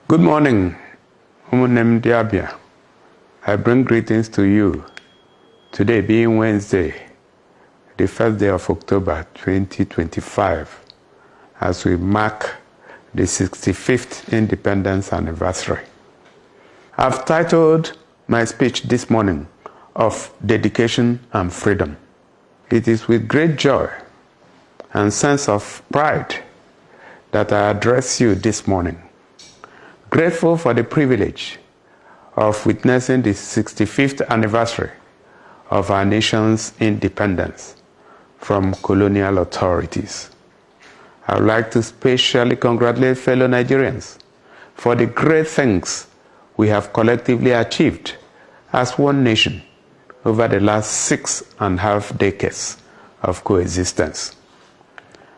Good morning, Ndi Abia. I bring greetings to you. Today being Wednesday, the first day of October 2025, as we mark the 65th independence anniversary. I've titled my speech this morning of Dedication and Freedom. It is with great joy and sense of pride that I address you this morning. Grateful for the privilege of witnessing the 65th anniversary of our nation's independence from colonial authorities. I would like to specially congratulate fellow Nigerians for the great things we have collectively achieved as one nation over the last 6.5 decades of coexistence.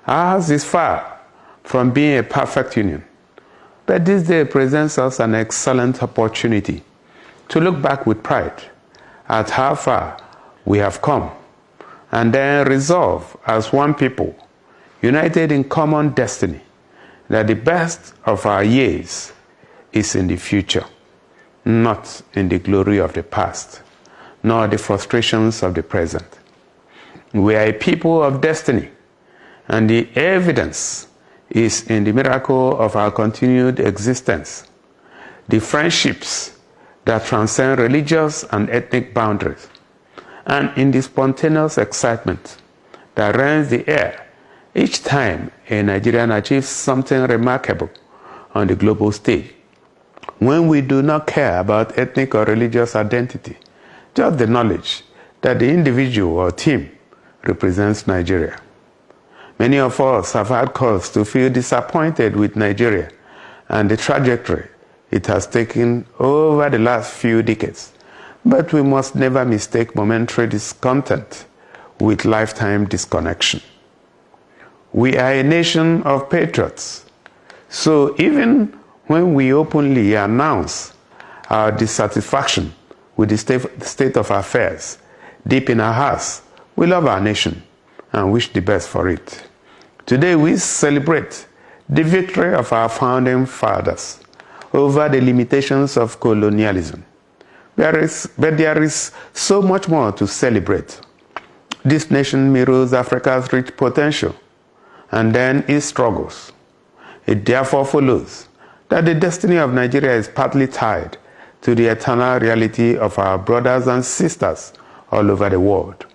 Ours is far from being a perfect union, but this day presents us an excellent opportunity to look back with pride at how far we have come and then resolve as one people, united in common destiny, that the best of our years is in the future, not in the glory of the past, nor the frustrations of the present. We are a people of destiny, and the evidence is in the miracle of our continued existence, the friendships that transcend religious and ethnic boundaries, and in the spontaneous excitement that rends the air each time a Nigerian achieves something remarkable on the global stage, when we do not care about ethnic or religious identity, just the knowledge that the individual or team represents Nigeria. Many of us have had cause to feel disappointed with Nigeria and the trajectory it has taken over the last few decades. But we must never mistake momentary discontent with lifetime disconnection. We are a nation of patriots, so even when we openly announce our dissatisfaction with the state of affairs, deep in our hearts, we love our nation and wish the best for it. Today we celebrate the victory of our founding fathers over the limitations of colonialism. But there is so much more to celebrate. This nation mirrors Africa's rich potential and then its struggles. It therefore follows that the destiny of Nigeria is partly tied to the eternal reality of our brothers and sisters all over the world.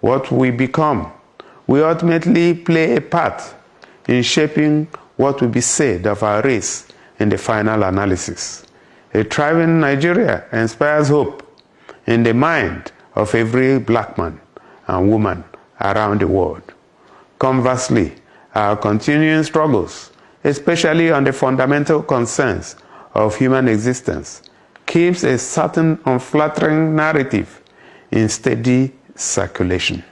What we become, we ultimately play a part in shaping what will be said of our race in the final analysis. A thriving Nigeria inspires hope in the mind of every black man and woman around the world. Conversely, our continuing struggles, especially on the fundamental concerns of human existence, keeps a certain unflattering narrative in steady circulation.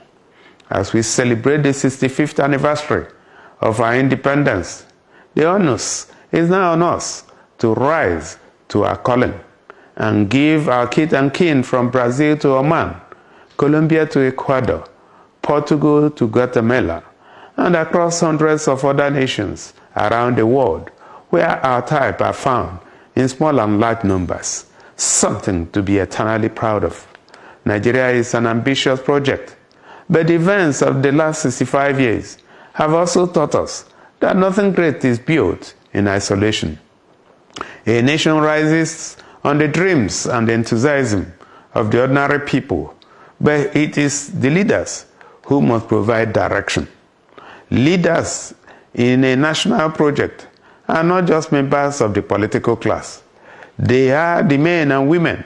As we celebrate the 65th anniversary of our independence, the onus is now on us to rise to our calling and give our kith and kin from Brazil to Oman, Colombia to Ecuador, Portugal to Guatemala, and across hundreds of other nations around the world where our type are found in small and large numbers, something to be eternally proud of. Nigeria is an ambitious project, but the events of the last 65 years have also taught us that nothing great is built in isolation. A nation rises on the dreams and the enthusiasm of the ordinary people, but it is the leaders who must provide direction. Leaders in a national project are not just members of the political class. They are the men and women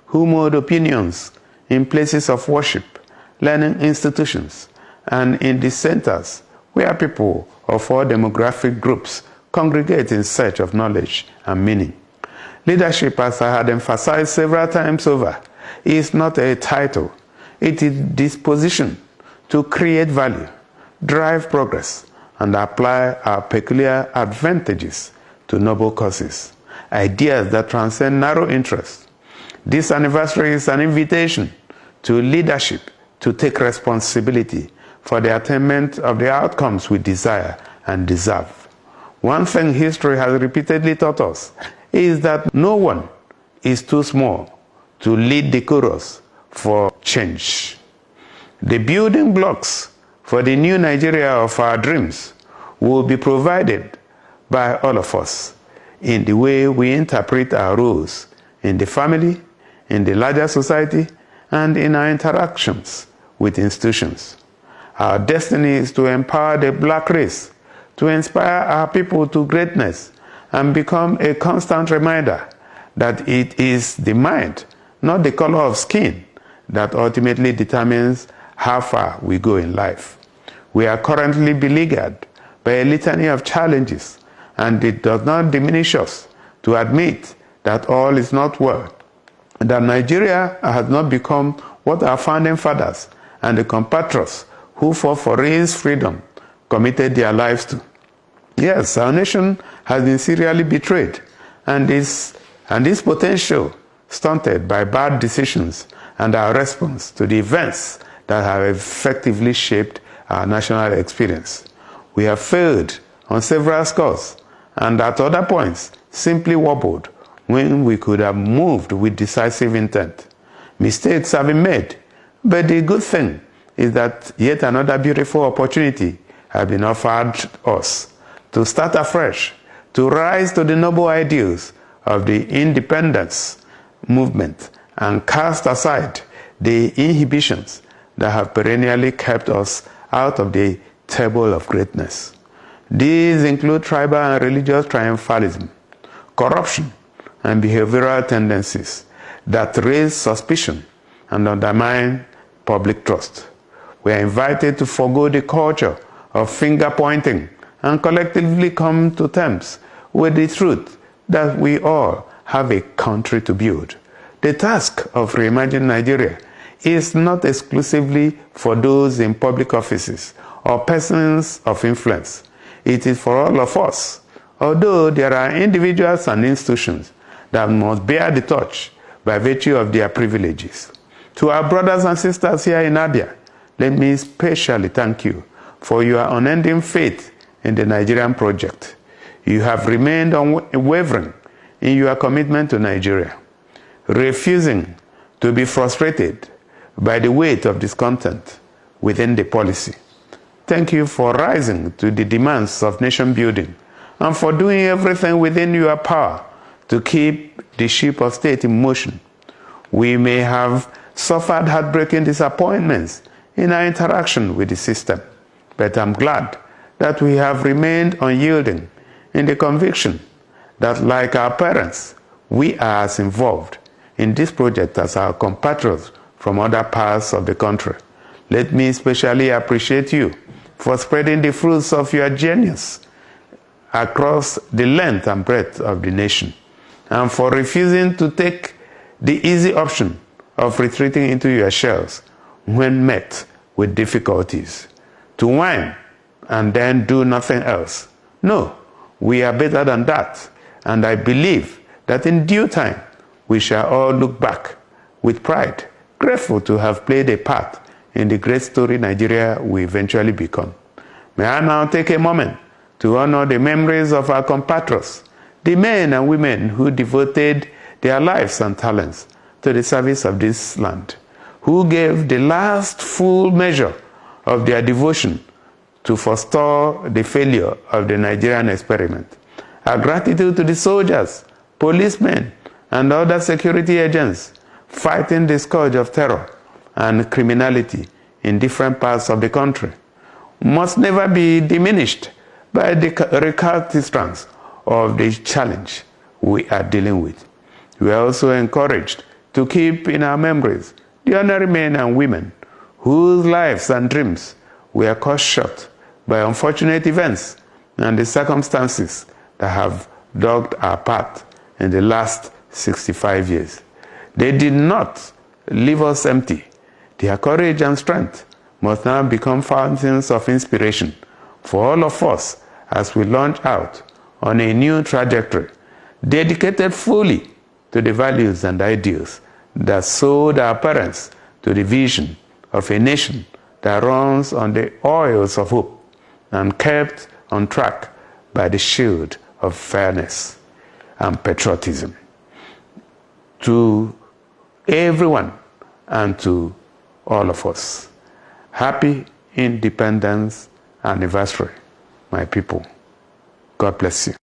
who mold opinions in places of worship, learning institutions, and in the centers where people of all demographic groups congregate in search of knowledge and meaning. Leadership, as I had emphasized several times over, is not a title. It is disposition to create value, drive progress, and apply our peculiar advantages to noble causes, ideas that transcend narrow interests. This anniversary is an invitation to leadership to take responsibility for the attainment of the outcomes we desire and deserve. One thing history has repeatedly taught us is that no one is too small to lead the chorus for change. The building blocks for the new Nigeria of our dreams will be provided by all of us in the way we interpret our roles in the family, in the larger society, and in our interactions with institutions. Our destiny is to empower the black race, to inspire our people to greatness, and become a constant reminder that it is the mind, not the color of skin, that ultimately determines how far we go in life. We are currently beleaguered by a litany of challenges, and it does not diminish us to admit that all is not well, that Nigeria has not become what our founding fathers and the compatriots who fought for its freedom committed their lives to. Yes, our nation has been serially betrayed, and its potential stunted by bad decisions and our response to the events that have effectively shaped our national experience. We have failed on several scores, and at other points simply wobbled when we could have moved with decisive intent. Mistakes have been made, but the good thing is that yet another beautiful opportunity has been offered us to start afresh, to rise to the noble ideals of the independence movement and cast aside the inhibitions that have perennially kept us out of the table of greatness. These include tribal and religious triumphalism, corruption, and behavioral tendencies that raise suspicion and undermine public trust. We are invited to forego the culture of finger-pointing and collectively come to terms with the truth that we all have a country to build. The task of reimagining Nigeria is not exclusively for those in public offices or persons of influence. It is for all of us, although there are individuals and institutions that must bear the torch by virtue of their privileges. To our brothers and sisters here in Abia, let me especially thank you for your unending faith in the Nigerian project. You have remained unwavering in your commitment to Nigeria, refusing to be frustrated by the weight of discontent within the policy. Thank you for rising to the demands of nation building and for doing everything within your power to keep the ship of state in motion. We may have suffered heartbreaking disappointments in our interaction with the system, but I'm glad that we have remained unyielding in the conviction that, like our parents, we are as involved in this project as our compatriots from other parts of the country. Let me especially appreciate you for spreading the fruits of your genius across the length and breadth of the nation, and for refusing to take the easy option of retreating into your shells when met with difficulties, to whine and then do nothing else. No, we are better than that, and I believe that in due time we shall all look back with pride, grateful to have played a part in the great story Nigeria will eventually become. May I now take a moment to honor the memories of our compatriots, the men and women who devoted their lives and talents to the service of this land, who gave the last full measure of their devotion to forestall the failure of the Nigerian experiment. Our gratitude to the soldiers, policemen, and other security agents fighting the scourge of terror and criminality in different parts of the country must never be diminished by the recalcitrance of the challenge we are dealing with. We are also encouraged to keep in our memories the ordinary men and women whose lives and dreams were cut short by unfortunate events and the circumstances that have dogged our path in the last 65 years. They did not leave us empty. Their courage and strength must now become fountains of inspiration for all of us as we launch out on a new trajectory, dedicated fully to the values and ideals that sold our parents to the vision of a nation that runs on the oils of hope and kept on track by the shield of fairness. and patriotism. To everyone and to all of us, happy Independence Anniversary, my people. God bless you.